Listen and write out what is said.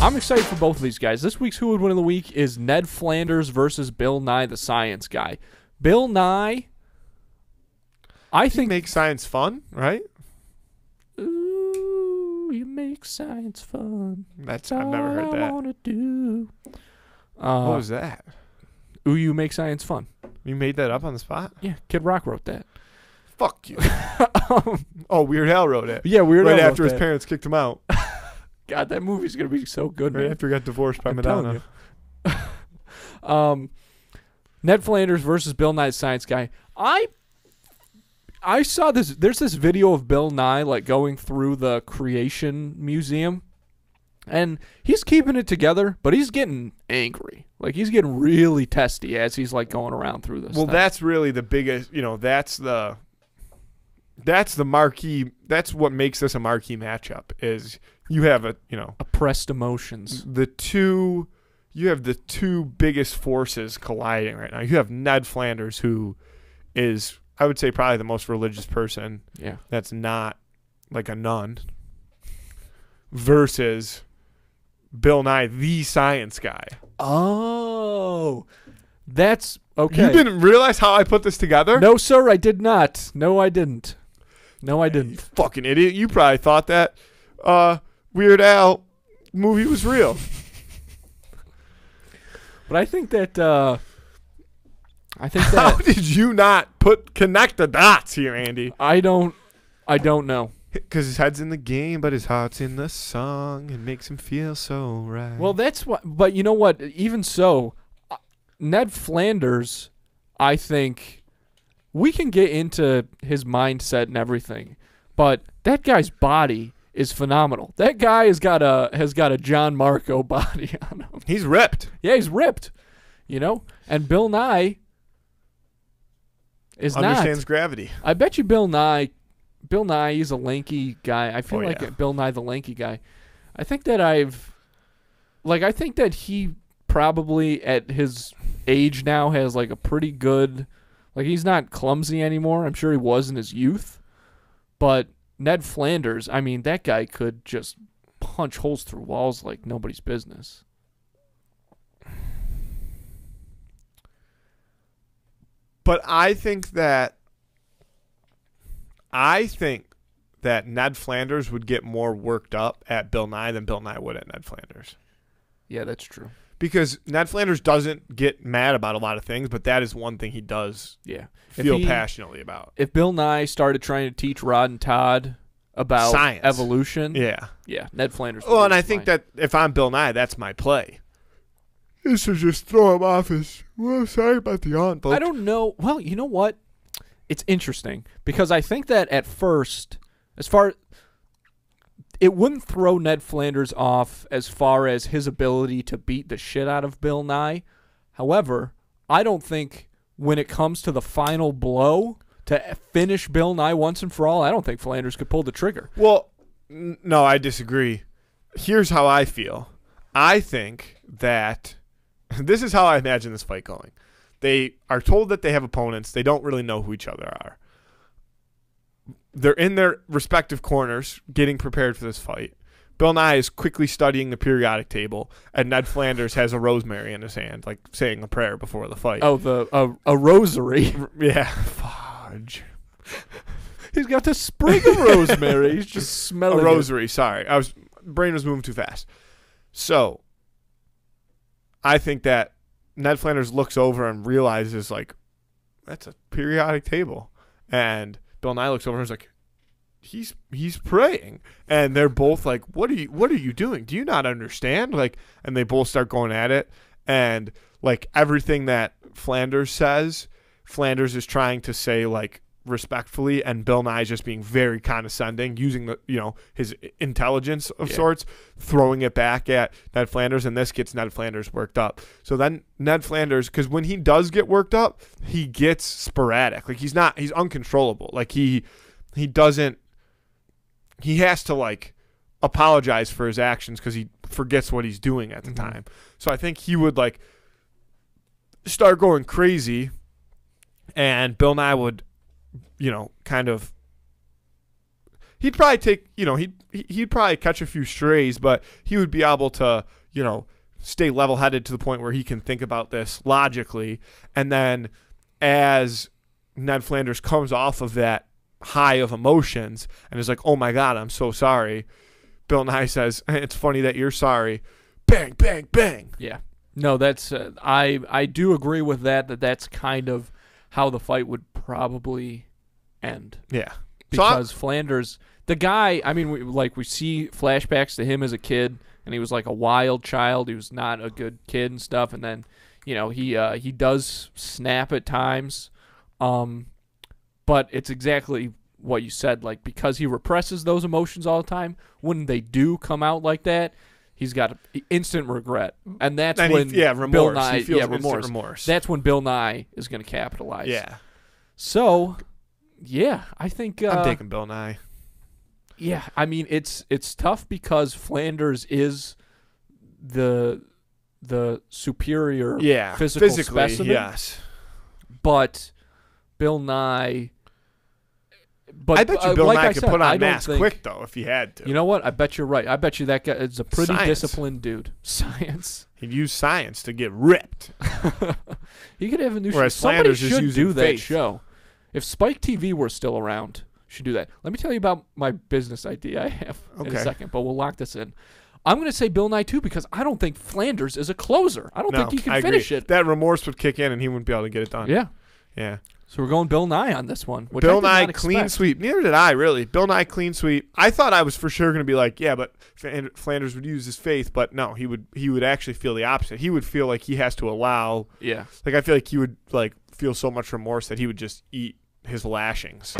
I'm excited for both of these guys. This week's Who Would Win of the Week is Ned Flanders versus Bill Nye the Science Guy. Bill Nye, I think, makes science fun, right? Ooh, you make science fun. That's All I've never heard I that. wanna do. What was that? Ooh, you make science fun. You made that up on the spot? Yeah, Kid Rock wrote that. Fuck you. Oh, Weird Al wrote it. Yeah, Weird Al right wrote after his that. parents kicked him out. God, that movie's gonna be so good, Right man. after he got divorced by I'm Madonna. telling you. Ned Flanders versus Bill Nye the Science Guy. I saw this. There's this video of Bill Nye like going through the Creation Museum, and he's keeping it together, but he's getting angry. Like he's getting really testy as he's like going around through this. Well, stuff. that's really the biggest. That's the marquee. That's what makes this a marquee matchup. Is you have oppressed emotions. You have the two biggest forces colliding right now. You have Ned Flanders, who is, I would say, probably the most religious person. Yeah. That's not like a nun. Versus Bill Nye, the science guy. Oh, that's okay. You didn't realize how I put this together? No, sir, I did not. No, I didn't. No, I didn't. You fucking idiot. You probably thought that Weird Al movie was real. But I think that How did you not connect the dots here, Andy? I don't know. Because his head's in the game, but his heart's in the song. It makes him feel so right. Well, that's what. But you know what? Even so, Ned Flanders, I think we can get into his mindset and everything, but that guy's body is phenomenal. That guy has got a John Marco body on him. He's ripped. Yeah, he's ripped. And Bill Nye is Understands not. gravity. I bet you Bill Nye, he's a lanky guy. I feel Oh, like yeah. Bill Nye the lanky guy. I think that he probably at his age now has like a pretty good, like he's not clumsy anymore. I'm sure he was in his youth. But Ned Flanders, I mean, that guy could just punch holes through walls like nobody's business. But I think that Ned Flanders would get more worked up at Bill Nye than Bill Nye would at Ned Flanders. Yeah, that's true. Because Ned Flanders doesn't get mad about a lot of things, but that is one thing he does feel passionately about. If Bill Nye started trying to teach Rod and Todd about science, evolution, yeah, Ned Flanders. Well, and I think that if I'm Bill Nye, that's my play. Is to just throw him off his. Well, sorry about the envelope. I don't know. Well, you know what? It's interesting because I think that at first, it wouldn't throw Ned Flanders off as far as his ability to beat the shit out of Bill Nye. However, I don't think when it comes to the final blow to finish Bill Nye once and for all, I don't think Flanders could pull the trigger. Well, no, I disagree. Here's how I feel. I think that this is how I imagine this fight going. They are told that they have opponents. They don't really know who each other are. They're in their respective corners getting prepared for this fight. Bill Nye is quickly studying the periodic table, and Ned Flanders has a rosemary in his hand, like saying a prayer before the fight. Oh, a rosary. Yeah. Fudge. He's got this sprig of rosemary. He's just smelling a rosary, sorry. Brain was moving too fast. So, I think that Ned Flanders looks over and realizes, like, that's a periodic table. And Bill Nye looks over and is like, he's praying. And they're both like, what are you doing? Do you not understand? Like, and they both start going at it. And like everything that Flanders says, Flanders is trying to say like respectfully, and Bill Nye is just being very condescending, using the his intelligence of sorts, throwing it back at Ned Flanders, and this gets Ned Flanders worked up. So then Ned Flanders, because when he does get worked up, he gets sporadic. Like he's uncontrollable. Like he has to like apologize for his actions because he forgets what he's doing at the time. So I think he would like start going crazy, and Bill Nye would kind of he'd probably take, he'd probably catch a few strays, but he would be able to, stay level-headed to the point where he can think about this logically. And then as Ned Flanders comes off of that high of emotions and is like, oh my God, I'm so sorry, Bill Nye says, it's funny that you're sorry. Bang, bang, bang. Yeah. No, that's I do agree with that. That's kind of how the fight would probably end. Yeah. Because Flanders, the guy, I mean, we see flashbacks to him as a kid, and he was like a wild child. He was not a good kid and stuff. And then, he does snap at times. But it's exactly what you said. Like, because he represses those emotions all the time, when they do come out like that, he's got instant regret. And that's when remorse. Bill Nye, he feels remorse. That's when Bill Nye is going to capitalize. Yeah. So, yeah, I think I'm taking Bill Nye. Yeah, I mean it's tough because Flanders is the superior physical specimen. Yes. But Bill Nye. But I bet you Bill Nye could put on mask quick though if he had to. You know what? I bet you're right. I bet you that guy is a pretty disciplined dude. Science. He'd use science to get ripped. He could have a new show. Whereas Somebody Flanders should just using do that faith. show. If Spike TV were still around, should do that. Let me tell you about my business idea I have in a second, but we'll lock this in. I'm going to say Bill Nye too because I don't think Flanders is a closer. I don't think he can finish it. That remorse would kick in and he wouldn't be able to get it done. Yeah. Yeah. So we're going Bill Nye on this one. Which Bill I did Nye not clean expect. sweep. Neither did I, really. Bill Nye clean sweep. I thought I was for sure going to be like, yeah, but Flanders would use his faith, but no, he would actually feel the opposite. He would feel like he has to allow. Yeah. Like I feel like he would feel so much remorse that he would just eat his lashings.